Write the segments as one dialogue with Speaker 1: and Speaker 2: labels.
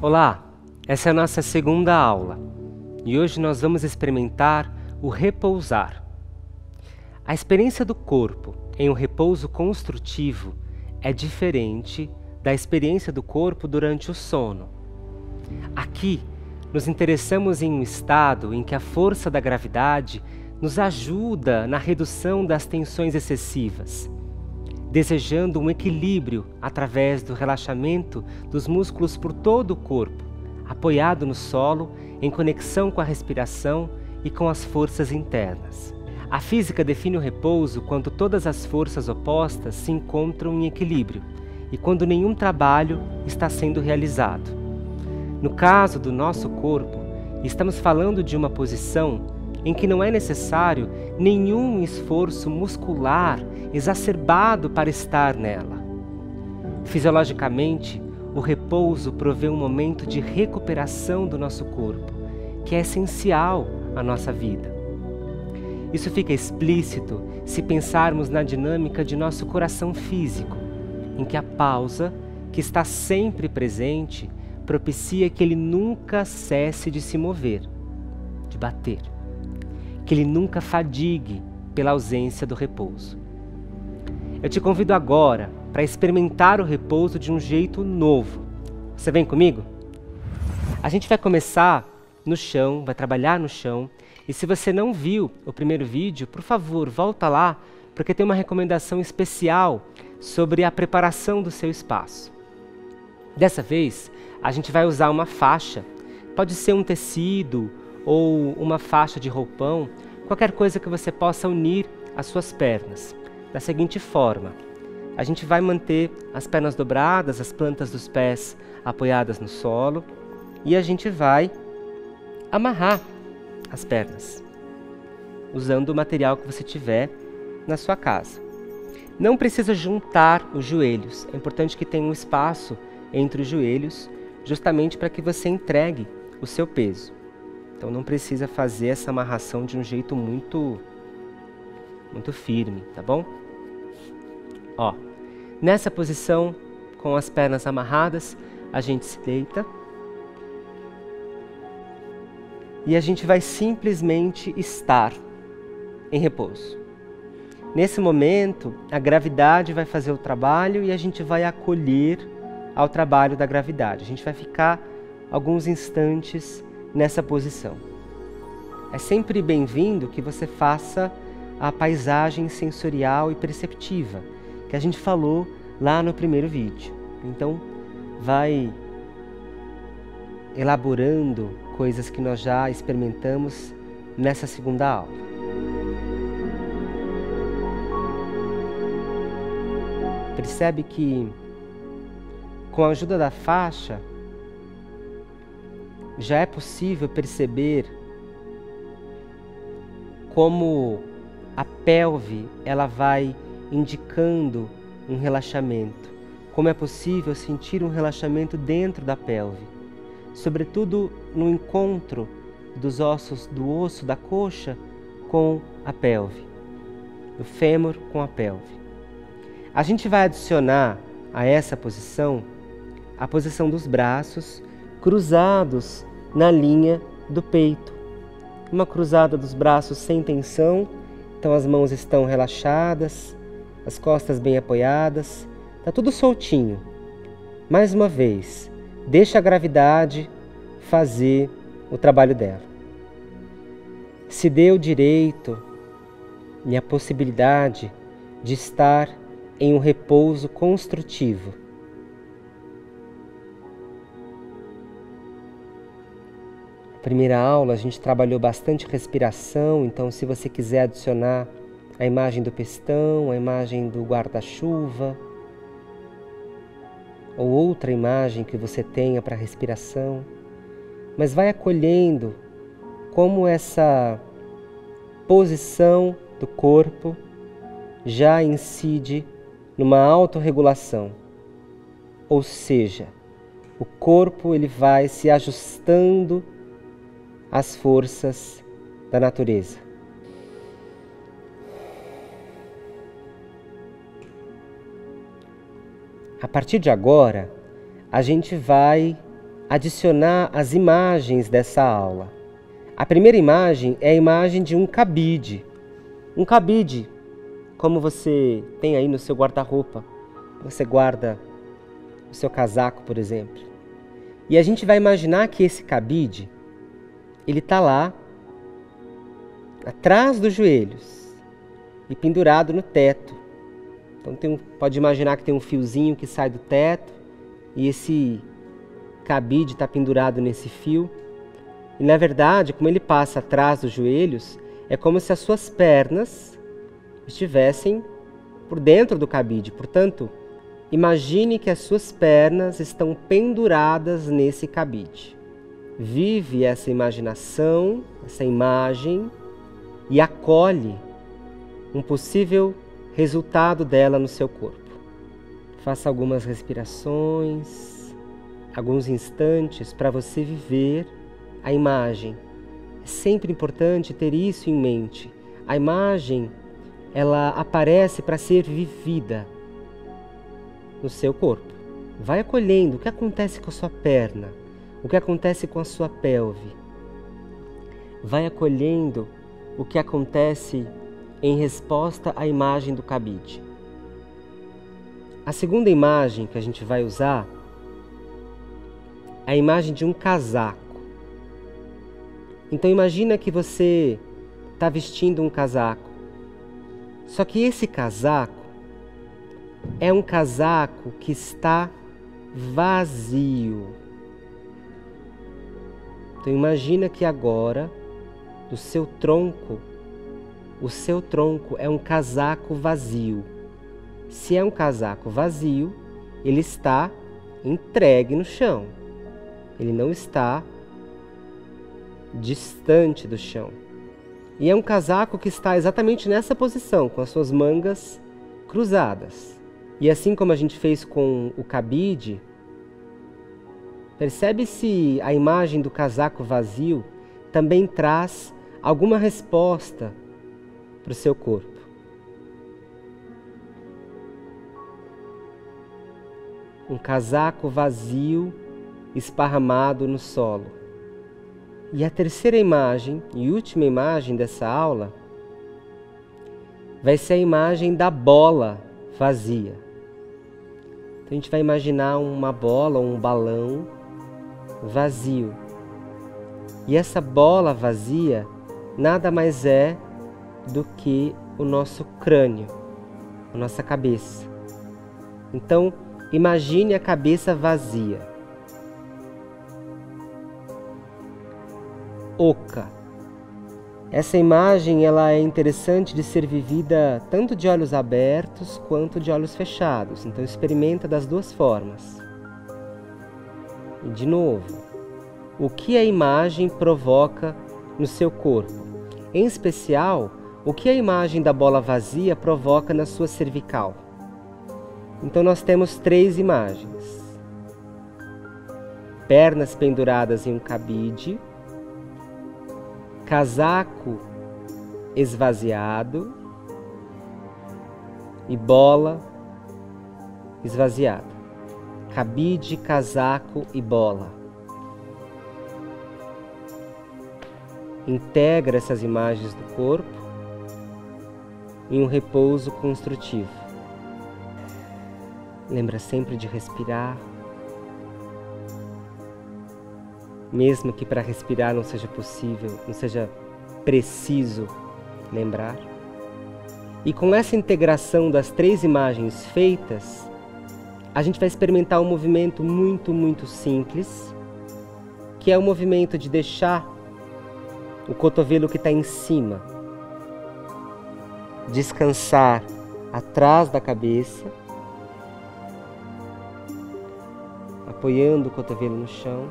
Speaker 1: Olá, essa é a nossa segunda aula e hoje nós vamos experimentar o repousar. A experiência do corpo em um repouso construtivo é diferente da experiência do corpo durante o sono. Aqui, nos interessamos em um estado em que a força da gravidade nos ajuda na redução das tensões excessivas, desejando um equilíbrio através do relaxamento dos músculos por todo o corpo, apoiado no solo, em conexão com a respiração e com as forças internas. A física define o repouso quando todas as forças opostas se encontram em equilíbrio e quando nenhum trabalho está sendo realizado. No caso do nosso corpo, estamos falando de uma posição em que não é necessário nenhum esforço muscular exacerbado para estar nela. Fisiologicamente, o repouso provê um momento de recuperação do nosso corpo, que é essencial à nossa vida. Isso fica explícito se pensarmos na dinâmica de nosso coração físico, em que a pausa, que está sempre presente, propicia que ele nunca cesse de se mover, de bater, que ele nunca fadigue pela ausência do repouso. Eu te convido agora para experimentar o repouso de um jeito novo. Você vem comigo? A gente vai começar no chão, vai trabalhar no chão. E se você não viu o primeiro vídeo, por favor, volta lá, porque tem uma recomendação especial sobre a preparação do seu espaço. Dessa vez, a gente vai usar uma faixa. Pode ser um tecido ou uma faixa de roupão, qualquer coisa que você possa unir às suas pernas. Da seguinte forma, a gente vai manter as pernas dobradas, as plantas dos pés apoiadas no solo e a gente vai amarrar as pernas, usando o material que você tiver na sua casa. Não precisa juntar os joelhos, é importante que tenha um espaço entre os joelhos, justamente para que você entregue o seu peso. Então não precisa fazer essa amarração de um jeito muito firme, tá bom? Ó, nessa posição, com as pernas amarradas, a gente se deita e a gente vai simplesmente estar em repouso. Nesse momento, a gravidade vai fazer o trabalho e a gente vai acolher ao trabalho da gravidade. A gente vai ficar alguns instantes nessa posição. É sempre bem-vindo que você faça a paisagem sensorial e perceptiva, que a gente falou lá no primeiro vídeo. Então, vai elaborando coisas que nós já experimentamos nessa segunda aula. Percebe que, com a ajuda da faixa, já é possível perceber como a pelve ela vai indicando um relaxamento, como é possível sentir um relaxamento dentro da pelve, sobretudo no encontro dos ossos do osso da coxa com a pelve, do fêmur com a pelve. A gente vai adicionar a essa posição a posição dos braços cruzados na linha do peito. Uma cruzada dos braços sem tensão, então as mãos estão relaxadas, as costas bem apoiadas, está tudo soltinho. Mais uma vez, deixa a gravidade fazer o trabalho dela. Se dê o direito e a possibilidade de estar em um repouso construtivo. Primeira aula a gente trabalhou bastante respiração, então se você quiser adicionar a imagem do pestão, a imagem do guarda-chuva, ou outra imagem que você tenha para respiração, mas vai acolhendo como essa posição do corpo já incide numa autorregulação, ou seja, o corpo ele vai se ajustando às forças da natureza. A partir de agora, a gente vai adicionar as imagens dessa aula. A primeira imagem é a imagem de um cabide. Um cabide, como você tem aí no seu guarda-roupa. Você guarda o seu casaco, por exemplo. E a gente vai imaginar que esse cabide, ele está lá, atrás dos joelhos e pendurado no teto. Então pode imaginar que tem um fiozinho que sai do teto e esse cabide está pendurado nesse fio. E na verdade, como ele passa atrás dos joelhos, é como se as suas pernas estivessem por dentro do cabide. Portanto, imagine que as suas pernas estão penduradas nesse cabide. Vive essa imaginação, essa imagem e acolhe um possível resultado dela no seu corpo. Faça algumas respirações, alguns instantes para você viver a imagem. É sempre importante ter isso em mente. A imagem, ela aparece para ser vivida no seu corpo. Vai acolhendo o que acontece com a sua perna, o que acontece com a sua pelve. Vai acolhendo o que acontece em resposta à imagem do cabide. A segunda imagem que a gente vai usar é a imagem de um casaco. Então imagina que você está vestindo um casaco. Só que esse casaco é um casaco que está vazio. Então imagina que agora o seu tronco é um casaco vazio. Se é um casaco vazio, ele está entregue no chão. Ele não está distante do chão. E é um casaco que está exatamente nessa posição, com as suas mangas cruzadas. E assim como a gente fez com o cabide, percebe se a imagem do casaco vazio também traz alguma resposta para o seu corpo. Um casaco vazio esparramado no solo. E a terceira imagem e última imagem dessa aula vai ser a imagem da bola vazia. Então a gente vai imaginar uma bola ou um balão vazio. E essa bola vazia nada mais é do que o nosso crânio, a nossa cabeça. Então, imagine a cabeça vazia. Oca. Essa imagem ela é interessante de ser vivida tanto de olhos abertos quanto de olhos fechados. Então experimenta das duas formas. E de novo, o que a imagem provoca no seu corpo? Em especial, o que a imagem da bola vazia provoca na sua cervical? Então nós temos três imagens. Pernas penduradas em um cabide, casaco esvaziado e bola esvaziada. Cabide, casaco e bola. Integra essas imagens do corpo em um repouso construtivo. Lembra sempre de respirar. Mesmo que para respirar não seja possível, não seja preciso lembrar. E com essa integração das três imagens feitas, a gente vai experimentar um movimento muito simples, que é o movimento de deixar o cotovelo que está em cima descansar atrás da cabeça, apoiando o cotovelo no chão.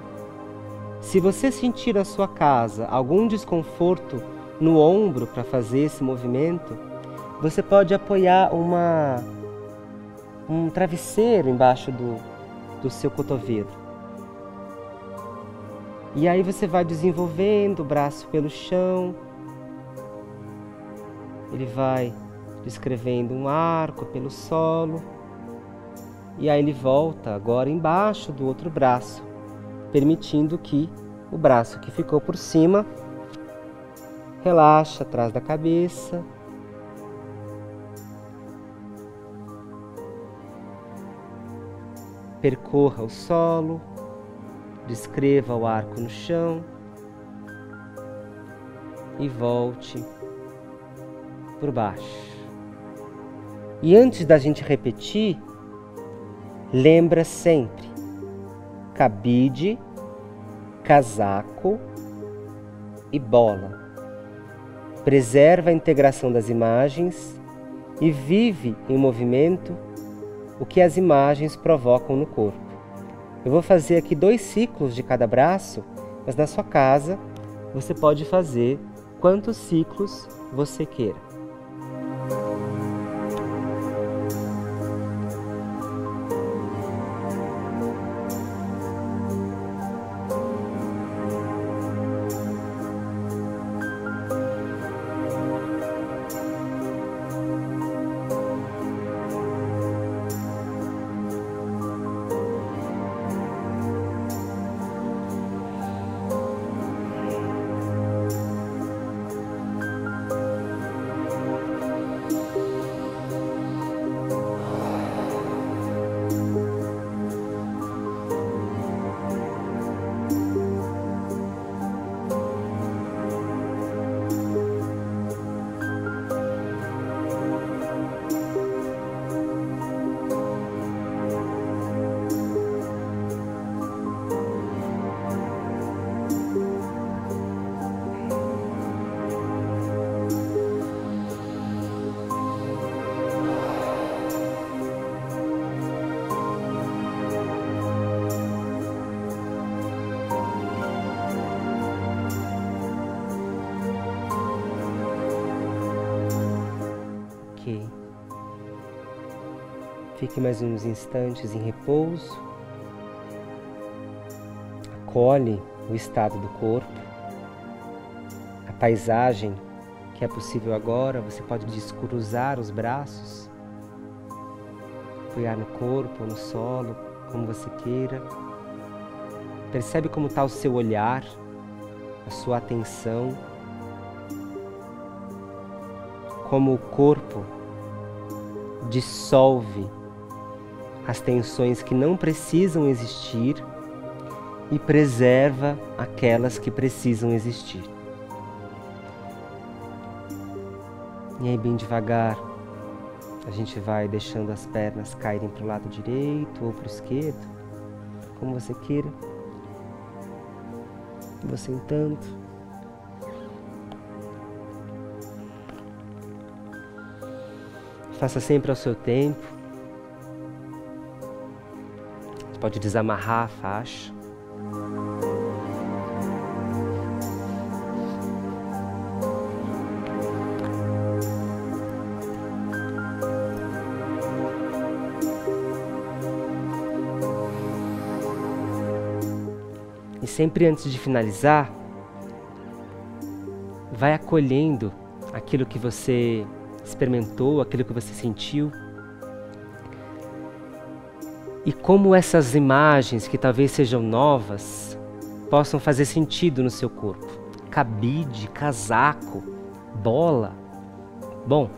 Speaker 1: Se você sentir na sua casa algum desconforto no ombro para fazer esse movimento, você pode apoiar um travesseiro embaixo do seu cotovelo. E aí você vai desenvolvendo o braço pelo chão, ele vai descrevendo um arco pelo solo, E aí ele volta agora embaixo do outro braço, permitindo que o braço que ficou por cima relaxa atrás da cabeça. Percorra o solo, descreva o arco no chão e volte por baixo. E antes da gente repetir, lembra sempre: cabide, casaco e bola. Preserva a integração das imagens e vive em movimento o que as imagens provocam no corpo. Eu vou fazer aqui 2 ciclos de cada braço, mas na sua casa você pode fazer quantos ciclos você queira. Fique mais uns instantes em repouso. Acolhe o estado do corpo, a paisagem que é possível agora. Você pode descruzar os braços, apoiar no corpo ou no solo, como você queira. Percebe como está o seu olhar, a sua atenção, como o corpo dissolve as tensões que não precisam existir e preserva aquelas que precisam existir. E aí, bem devagar, a gente vai deixando as pernas caírem para o lado direito ou para o esquerdo, como você queira. Vou sentando. Faça sempre ao seu tempo. Pode desamarrar a faixa. E sempre antes de finalizar, vai acolhendo aquilo que você experimentou, aquilo que você sentiu. E como essas imagens, que talvez sejam novas, possam fazer sentido no seu corpo. Cabide, casaco, bola. Bom,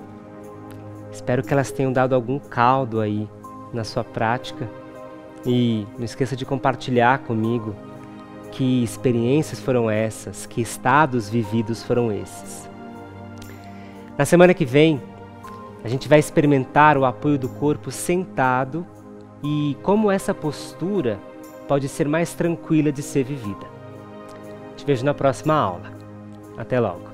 Speaker 1: espero que elas tenham dado algum caldo aí na sua prática. E não esqueça de compartilhar comigo que experiências foram essas, que estados vividos foram esses. Na semana que vem, a gente vai experimentar o apoio do corpo sentado e como essa postura pode ser mais tranquila de ser vivida. Te vejo na próxima aula. Até logo!